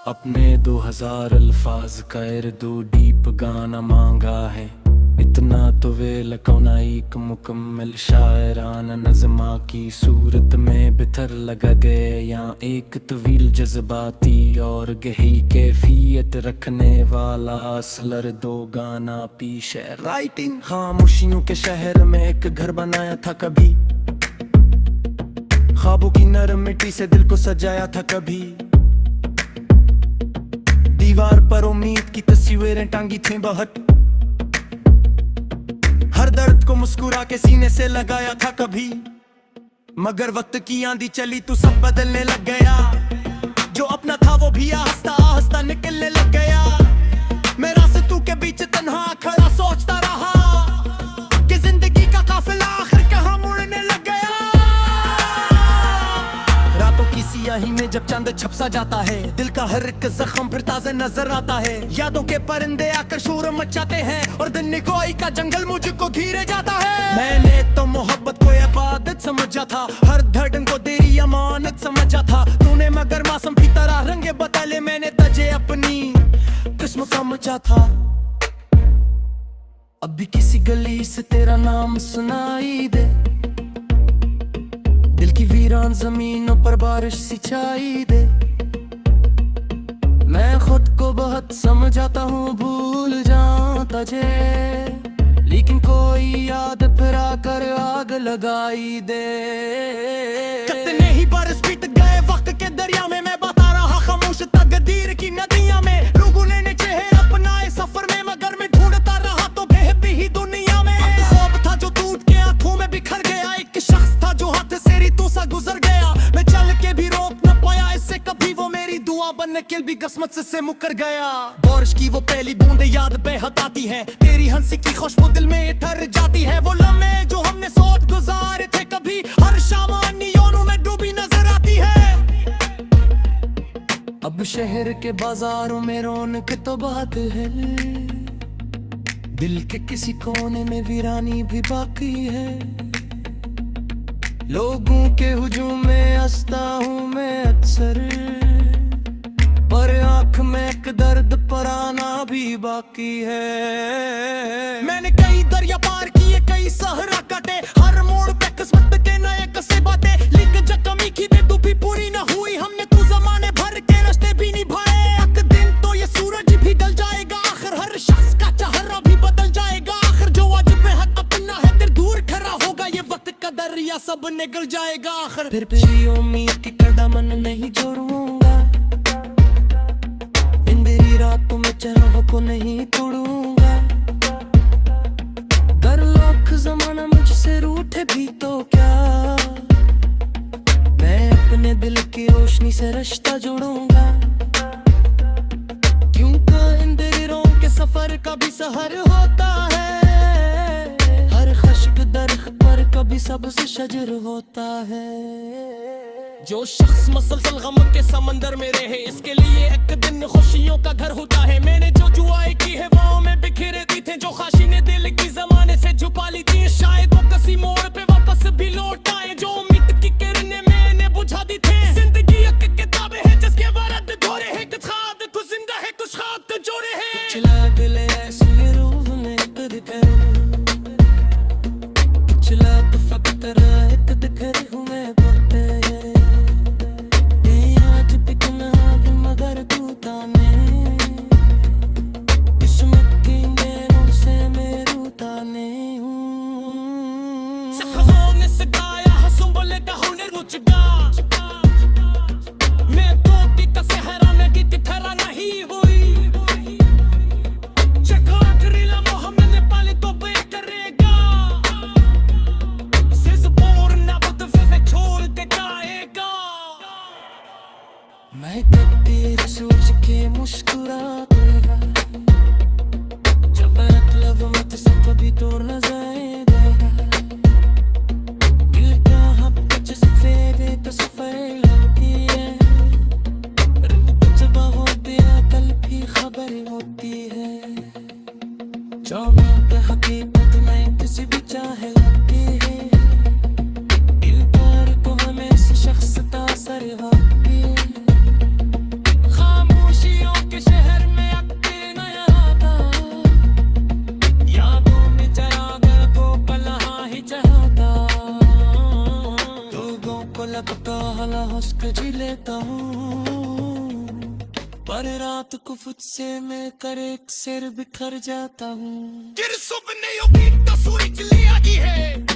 अपने 2000 अल्फाज का इर्दू डीप गाना मांगा है। इतना तो वे लकौना एक मुकम्मल शायराना नज़्मा की सूरत में बिथर लगा गए। यहाँ एक तवील जज्बाती और गहरी कैफियत रखने वाला असलर दो गाना पेश है। राइटिंग खामोशियों के शहर में एक घर बनाया था कभी, ख्वाबों की नरम मिट्टी से दिल को सजाया था कभी। दीवार पर उम्मीद की तस्वीरें टांगी थी बहुत, हर दर्द को मुस्कुरा के सीने से लगाया था कभी। मगर वक्त की आंधी चली तो सब बदलने लग गया, जो अपना था वो भी आहिस्ता आहिस्ता निकलने लग गया। मैं रास्तों के बीच तन्हा खड़ा सोचता रहा कि जिंदगी का काफिला आखिर कहाँ मुड़ने लग गया। रातों की सियाही में जब चांद छपसा जाता है, दिल का हर एक जख्म फिर ताज़ा नजर आता है। यादों के परिंदे आकर शोर मचाते हैं और दिन निकोई का जंगल मुझको घेरे जाता है। मैंने तो मोहब्बत को इबादत समझा था, हर धड़कन को तेरी अमानत समझा था तूने, मगर मौसम की तरह रंगे बदले मैंने तजे अपनी किस्म का मचा था। अब भी किसी गली से तेरा नाम सुनाई दे, दिल की वीरान जमीनों पर बारिश सिंचाई दे। मैं खुद को बहुत समझाता हूँ भूल जाऊं तुझे, लेकिन कोई याद फिर आकर आग लगाई दे। कितने ही बरस बीत गए वक्त के दरिया में, मैं बता रहा खामोश तकदीर की नदियां में। लोगों ने चेहरे अपनाए सफर में, मगर मैं ढूंढता रहा तो बेहबी ही दुनिया में। ख्वाब था जो टूट के आंखों में बिखर गया, एक शख्स था जो हाथ से रितों सा गुजर गया। मैं चल के भी रोक न पाया इससे कभी, वो मेरी दुआ बन के भी किस्मत से मुकर गया। बारिश की वो पहली बूंदे याद बेहद आती है, तेरी हंसी की खुशबू दिल में ठहर जाती है। वो लम्हे जो हमने साथ गुजारे थे कभी, हर शाम नियॉनों में डूबी नजर आती है। अब शहर के बाजारों में रौनक तो बात है, दिल के किसी कोने में वीरानी भी बाकी है। लोगों के हुजूम में हंसता हूँ मैं अक्सर, पर आँख में एक दर्द पराना भी बाकी है। मैंने कई दरिया पार किए, कई सहरा काटे, हर मोड़ पे किस्मत के नए कसे बातें लिख जख्मी की दे तू भी पूरी न हुई। हमने तू जमाने भर के रिश्ते भी निभाए, एक दिन तो ये सूरज भी ढल जाएगा आखिर, हर शख्स का चेहरा भी बदल जाएगा आखिर। जो आज बेहद अपना है तेरे दूर खड़ा होगा, ये वक्त का दरिया सब निकल जाएगा आखिर। फिर तेरी उम्मीद की कदमन नहीं जोड़ूंगा, रातों में चाहों को नहीं तोड़ूंगा। कर लाख जमाना मुझसे रूठे भी तो क्या, मैं अपने दिल की रोशनी से रिश्ता जोड़ूंगा। क्योंकि इन दिलों के सफर का भी सहर होता है, हर खुश्क दरख्त पर कभी सबसे शजर होता है। जो शख्स मसलसल गम के समंदर में रहे, इसके लिए एक दिन खुशियों का घर होता है। मैंने जो दुआएं की है वो में बिखरे दी थे, जो खाशी ने दिल की जमाने से छुपा ली थी, शायद वो किसी मोड़ पे वापस भी लौट आए। जो उम्मीद की किरणें मैंने बुझा दी थी, जिंदगी एक किताब है जिसके वरद धोरे हैं, कुछ खाद कुछ जिंदा है कुछ खाक जोड़े हैं। चला दिल ऐसी रूह ने दिखे, चला तो फकत रात दिखे हूँ मैं बोलते हैं, मगर तू ताने पर रात को मुझसे मैं कर एक सिर बिखर जाता हूँ। Get a souvenir, your beat, the sweet, Lee, I get